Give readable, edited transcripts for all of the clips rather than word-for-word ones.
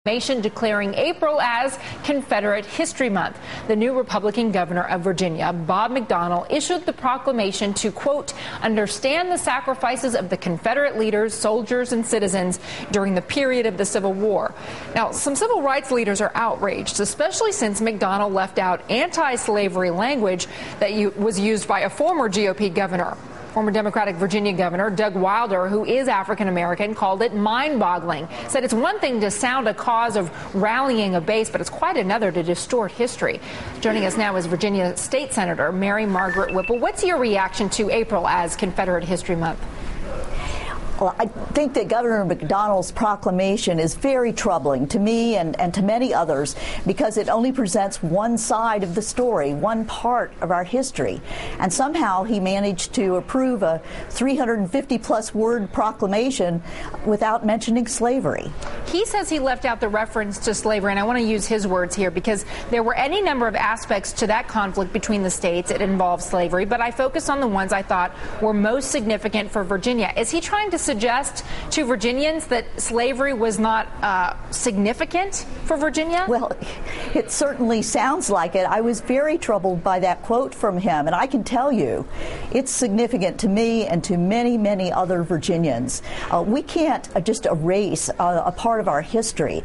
Declaring April as Confederate History Month. The new Republican governor of Virginia, Bob McDonnell, issued the proclamation to, quote, understand the sacrifices of the Confederate leaders, soldiers, and citizens during the period of the Civil War. Now, some civil rights leaders are outraged, especially since McDonnell left out anti-slavery language that was used by a former GOP governor. Former Democratic Virginia Governor Doug Wilder, who is African-American, called it mind-boggling, said it's one thing to sound a cause of rallying a base, but it's quite another to distort history. Joining us now is Virginia State Senator Mary Margaret Whipple. What's your reaction to April as Confederate History Month? Well, I think that Governor McDonnell's proclamation is very troubling to me and to many others because it only presents one side of the story, one part of our history. And somehow he managed to approve a 350-plus word proclamation without mentioning slavery. He says he left out the reference to slavery, and I want to use his words here because there were any number of aspects to that conflict between the states. It involved slavery, but I focused on the ones I thought were most significant for Virginia. Is he trying to suggest to Virginians that slavery was not significant for Virginia? Well, it certainly sounds like it. I was very troubled by that quote from him, and I can tell you it's significant to me and to many, many other Virginians. We can't just erase a part of our history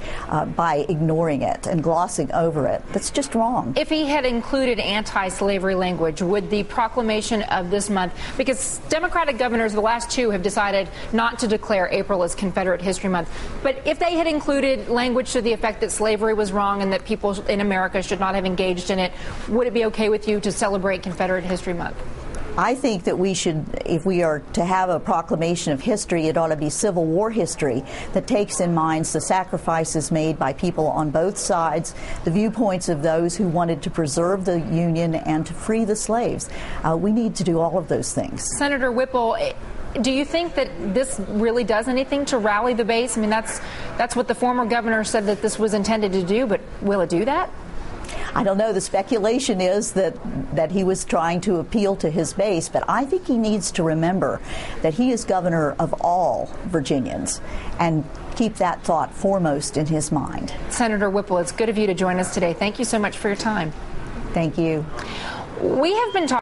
by ignoring it and glossing over it. That's just wrong. If he had included anti-slavery language, would the proclamation of this month, because Democratic governors, the last two, have decided not to declare April as Confederate History Month. But if they had included language to the effect that slavery was wrong and that people in America should not have engaged in it, would it be okay with you to celebrate Confederate History Month? I think that we should, if we are to have a proclamation of history, it ought to be Civil War history that takes in mind the sacrifices made by people on both sides, the viewpoints of those who wanted to preserve the Union and to free the slaves. We need to do all of those things. Senator Whipple, do you think that this really does anything to rally the base? I mean, that's what the former governor said that this was intended to do, but will it do that? I don't know. The speculation is that he was trying to appeal to his base, but I think he needs to remember that he is governor of all Virginians and keep that thought foremost in his mind. Senator Whipple, it's good of you to join us today. Thank you so much for your time. Thank you. We have been talking